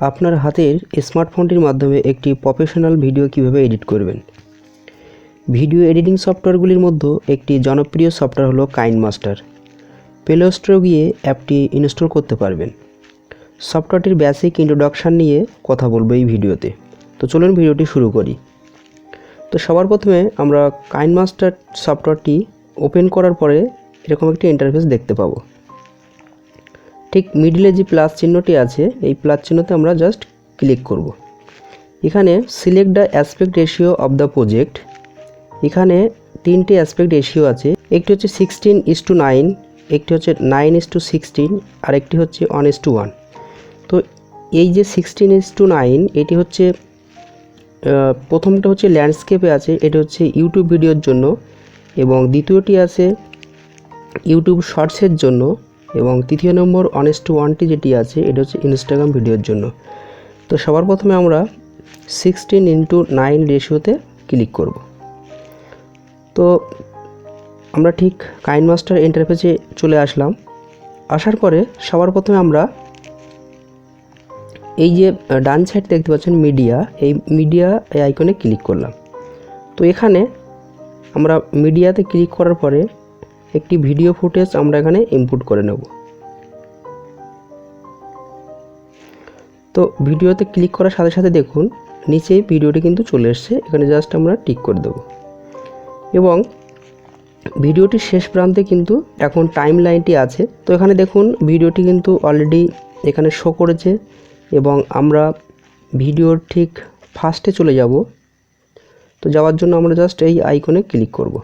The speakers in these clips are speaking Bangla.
আপনার হাতের স্মার্টফোনটির মাধ্যমে একটি প্রফেশনাল ভিডিও কিভাবে এডিট করবেন। ভিডিও এডিটিং সফটওয়্যারগুলির মধ্যে একটি জনপ্রিয় সফটওয়্যার হলো কাইনমাস্টার। প্লে স্টোরে গিয়ে অ্যাপটি ইনস্টল করতে পারবেন। সফটওয়্যারটির বেসিক ইন্ট্রোডাকশান নিয়ে কথা বলবো এই ভিডিওতে। তো চলুন ভিডিওটি শুরু করি। তো সবার প্রথমে আমরা কাইনমাস্টার সফটওয়্যারটি ওপেন করার পরে এরকম একটি ইন্টারফেস দেখতে পাবো। ঠিক মিডলে যে প্লাস চিহ্নটি আছে এই প্লাস চিহ্নতে আমরা জাস্ট ক্লিক করব। এখানে select the aspect ratio of the project, এখানে তিনটি অ্যাসপেক্ট রেশিও আছে। একটি হচ্ছে 16:9, একটি হচ্ছে 9:16 আর একটি হচ্ছে 1:1। তো এই যে 16:9 এটি হচ্ছে প্রথমটা হচ্ছে ল্যান্ডস্কেপে আছে, এটি হচ্ছে ইউটিউব ভিডিওর জন্য, এবং দ্বিতীয়টি আছে ইউটিউব শর্টসের জন্য, এবং তৃতীয় নম্বর 1:1টি যেটি আছে এটা হচ্ছে ইনস্টাগ্রাম ভিডিওর জন্য। তো সবার প্রথমে আমরা 16:9 রেশিওতে ক্লিক করব। তো আমরা ঠিক কাইনমাস্টার ইন্টারফেসে চলে আসলাম। আসার পরে সবার প্রথমে আমরা এই যে ডান সাইড দেখতে পাচ্ছেন মিডিয়া, এই মিডিয়া এই আইকনে ক্লিক করলাম। তো এখানে আমরা মিডিয়াতে ক্লিক করার পরে একটি ভিডিও ফুটেজ আমরা এখানে ইনপুট করে নেব। তো ভিডিওতে ক্লিক করার সাথে সাথে দেখুন নিচেই ভিডিওটি কিন্তু চলে এসছে, এখানে জাস্ট আমরা টিক করে দেব। এবং ভিডিওটির শেষ প্রান্তে কিন্তু এখন টাইম লাইনটি আছে। তো এখানে দেখুন ভিডিওটি কিন্তু অলরেডি এখানে শো করেছে, এবং আমরা ভিডিওর ঠিক ফার্স্টে চলে যাব। তো যাওয়ার জন্য আমরা জাস্ট এই আইকনে ক্লিক করব।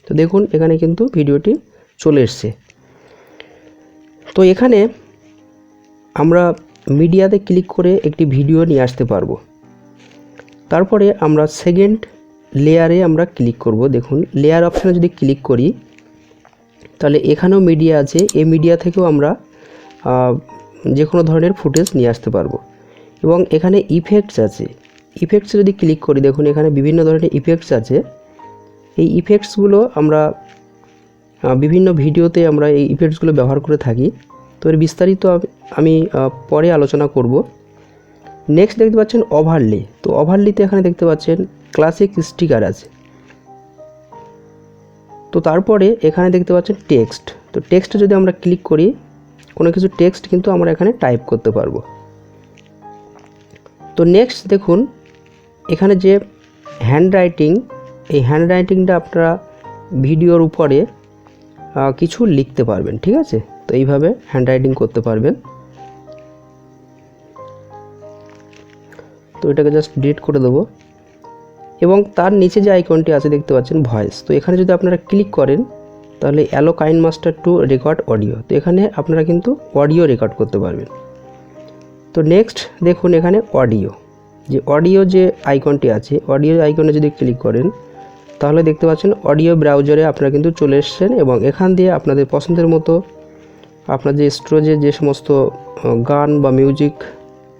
তো দেখুন এখানে কিন্তু ভিডিওটি চলে এসছে। তো এখানে আমরা মিডিয়াতে ক্লিক করে একটি ভিডিও নিয়ে আসতে পারবো। তারপরে আমরা সেকেন্ড লেয়ারে আমরা ক্লিক করব। দেখুন লেয়ার অপশানে যদি ক্লিক করি তাহলে এখানেও মিডিয়া আছে, এই মিডিয়া থেকেও আমরা যে কোনো ধরনের ফুটেজ নিয়ে আসতে পারবো। এবং এখানে ইফেক্টস আছে, ইফেক্টসে যদি ক্লিক করি দেখুন এখানে বিভিন্ন ধরনের ইফেক্টস আছে। এই ইফেক্টসগুলো আমরা বিভিন্ন ভিডিওতে আমরা এই ইফেক্টসগুলো ব্যবহার করে থাকি। তো এর বিস্তারিত আমি পরে আলোচনা করব। নেক্সট দেখতে পাচ্ছেন ওভারলে। তো ওভারলেতে এখানে দেখতে পাচ্ছেন ক্লাসিক স্টিকার আছে। তো তারপরে এখানে দেখতে পাচ্ছেন টেক্সট। তো টেক্সটে যদি আমরা ক্লিক করি কোনো কিছু টেক্সট কিন্তু আমরা এখানে টাইপ করতে পারবো। তো নেক্সট দেখুন এখানে যে হ্যান্ড রাইটিং, এই হ্যান্ড রাইটিংটা আপনারা ভিডিওর উপরে কিছু লিখতে পারবেন, ঠিক আছে। তো এইভাবে হ্যান্ড রাইটিং করতে পারবেন। তো এটাকে জাস্ট ডিলিট করে দেবো। এবং তার নিচে যে আইকনটি আছে দেখতে পাচ্ছেন ভয়েস। তো এখানে যদি আপনারা ক্লিক করেন তাহলে allow KineMaster to record audio, তো এখানে আপনারা কিন্তু অডিও রেকর্ড করতে পারবেন। তো নেক্সট দেখুন এখানে অডিও যে আইকনটি আছে, অডিও আইকনে যদি ক্লিক করেন তাহলে দেখতে পাচ্ছেন অডিও ব্রাউজারে আপনারা কিন্তু চলে এসছেন, এবং এখান দিয়ে আপনাদের পছন্দের মতো আপনার যে স্টোরেজে যে সমস্ত গান বা মিউজিক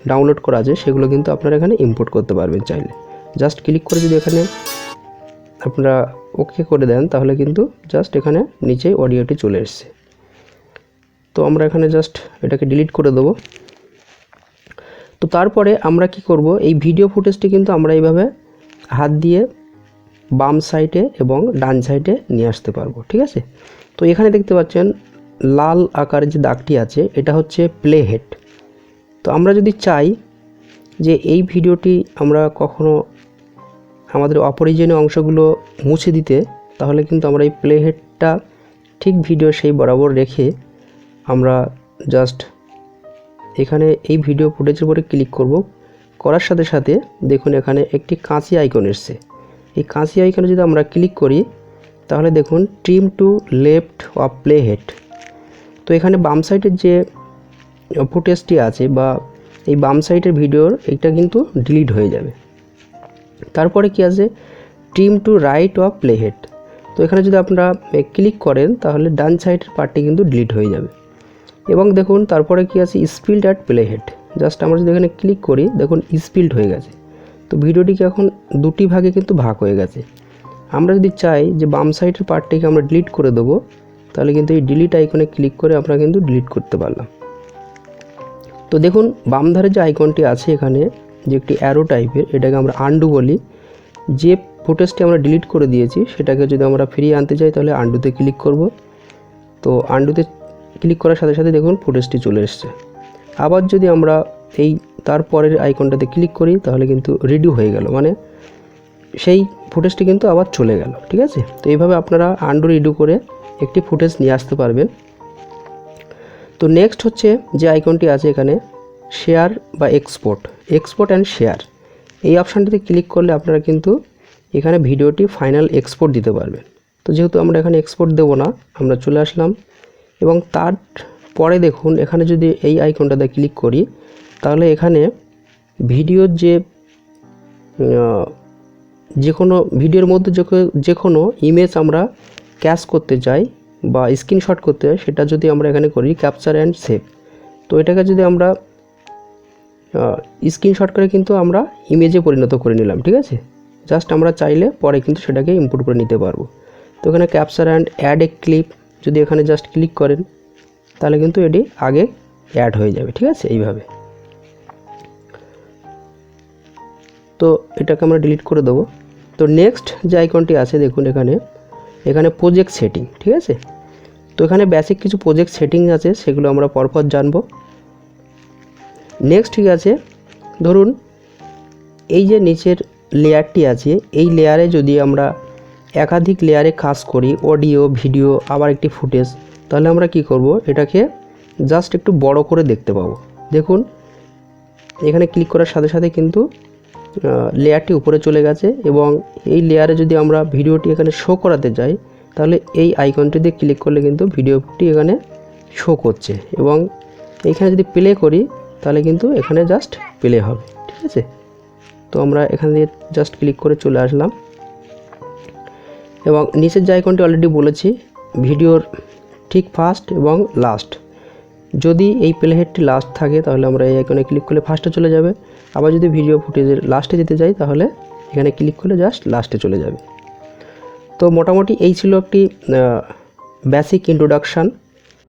ডাউনলোড করা আছে সেগুলো কিন্তু আপনারা এখানে ইম্পোর্ট করতে পারবেন চাইলে। জাস্ট ক্লিক করে যদি এখানে আপনারা ওকে করে দেন তাহলে কিন্তু জাস্ট এখানে নিচেই অডিওটি চলে এসছে। তো আমরা এখানে জাস্ট এটাকে ডিলিট করে দেবো। তো তারপরে আমরা কি করব, এই ভিডিও ফুটেজটি কিন্তু আমরা এইভাবে হাত দিয়ে বাম সাইডে এবং ডান সাইডে নিয়ে আসতে পারবো, ঠিক আছে। তো এখানে দেখতে পাচ্ছেন লাল আকারের যে দাগটি আছে এটা হচ্ছে প্লে হেড। তো আমরা যদি চাই যে এই ভিডিওটি আমরা কখনো আমাদের অপরিজনীয় অংশগুলো মুছে দিতে, তাহলে কিন্তু আমরা এই প্লে হেডটা ঠিক ভিডিও সেই বরাবর রেখে আমরা জাস্ট এখানে এই ভিডিও ফুটেজের উপরে ক্লিক করব। করার সাথে সাথে দেখুন এখানে একটি কাঁচি আইকন এসছে। এই কাঁচি আইকনে যদি আমরা ক্লিক করি তাহলে দেখুন trim to left of playhead. তো এখানে বাম সাইডের যে ফুটেজটি আছে বা এই বাম সাইডের ভিডিওর এটা কিন্তু ডিলিট হয়ে যাবে। তারপরে কি আছে trim to right of playhead. তো এখানে যদি আপনারা ক্লিক করেন তাহলে ডান সাইডের পার্টটি কিন্তু ডিলিট হয়ে যাবে। এবং দেখুন তারপরে কি আছে spelled at play head. Just আমরা যদি এখানে ক্লিক করি দেখুন স্পিল্ড হয়ে গেছে। তো ভিডিওটিকে এখন দুটি ভাগে কিন্তু ভাগ হয়ে গেছে। আমরা যদি চাই যে বাম সাইডের পার্টটিকে আমরা ডিলিট করে দেবো তাহলে কিন্তু এই ডিলিট আইকনে ক্লিক করে আমরা কিন্তু ডিলিট করতে পারলাম। তো তো দেখুন বাম ধারে যে আইকনটি আছে এখানে, যে একটি অ্যারো টাইপের, এটাকে আমরা আনডু বলি। যে ফুটেজটি আমরা ডিলিট করে দিয়েছি সেটাকে যদি আমরা ফিরিয়ে আনতে চাই তাহলে আনডুতে ক্লিক করব। তো আনডুতে ক্লিক করার সাথে সাথে দেখুন ফুটেজটি চলে এসছে। আবার যদি আমরা এই তারপরের আইকনটাতে ক্লিক করি তাহলে কিন্তু রিডিউ হয়ে গেল, মানে সেই ফুটেজটি কিন্তু আবার চলে গেল। ঠিক আছে, তো এইভাবে আপনারা আনডু রিডু করে একটি ফুটেজ নিয়ে আসতে পারবেন। তো নেক্সট হচ্ছে যে আইকনটি আছে এখানে, শেয়ার বা এক্সপোর্ট অ্যান্ড শেয়ার। এই অপশানটিতে ক্লিক করলে আপনারা কিন্তু এখানে ভিডিওটি ফাইনাল এক্সপোর্ট দিতে পারবেন। তো যেহেতু আমরা এখানে এক্সপোর্ট দেব না, আমরা চলে আসলাম এবং তারপরে দেখুন এখানে যদি এই আইকনটাতে ক্লিক করি তাহলে এখানে ভিডিওর যে কোনো ভিডিওর মধ্যে যে কোনো ইমেজ আমরা ক্যাচ করতে চাই বা স্ক্রিনশট করতে চাই, সেটা যদি আমরা এখানে করি ক্যাপচার অ্যান্ড সেভ, তো এটাকে যদি আমরা স্ক্রিনশট করে কিন্তু আমরা ইমেজে পরিণত করে নিলাম। ঠিক আছে, জাস্ট আমরা চাইলে পরে কিন্তু সেটাকে ইম্পোর্ট করে নিতে পারবো। তো এখানে capture and add a clip যদি এখানে জাস্ট ক্লিক করেন তাহলে কিন্তু এটি আগে অ্যাড হয়ে যাবে। ঠিক আছে, এইভাবে। তো এটাকে আমরা ডিলিট করে দেবো। তো নেক্সট যে আইকনটি আছে দেখুন এখানে প্রজেক্ট সেটিং। ঠিক আছে, তো এখানে বেসিক কিছু প্রজেক্ট সেটিং আছে, সেগুলো আমরা পরপর জানবো। নেক্সট ঠিক আছে, ধরুন এই যে নিচের লেয়ারটি আছে, এই লেয়ারে যদি আমরা একাধিক লেয়ারে কাজ করি, অডিও, ভিডিও, আবার একটি ফুটেজ, তাহলে আমরা কি করব, এটাকে জাস্ট একটু বড় করে দেখতে পাবো। দেখুন এখানে ক্লিক করার সাথে সাথে কিন্তু লেয়ারটি উপরে চলে গেছে এবং এই লেয়ারে যদি আমরা ভিডিওটি এখানে শো করাতে যাই তাহলে এই আইকনটিতে ক্লিক করলে কিন্তু ভিডিওটি এখানে শো করছে এবং এখানে যদি প্লে করি তাহলে কিন্তু এখানে জাস্ট প্লে হবে। ঠিক আছে, তো আমরা এখান দিয়ে জাস্ট ক্লিক করে চলে আসলাম এবং নিচের যে আইকনটি অলরেডি বলেছি, ভিডিওর ঠিক ফার্স্ট এবং লাস্ট, যদি এই প্লে হেডটি লাস্ট থাকে তাহলে আমরা এই আইকনে ক্লিক করলে ফার্স্টে চলে যাবে, আবার যদি ভিডিও ফুটেজের লাস্টে যেতে যাই তাহলে এখানে ক্লিক করলে জাস্ট লাস্টে চলে যাবে। তো মোটামুটি এই ছিল একটি বেসিক ইন্ট্রোডাকশান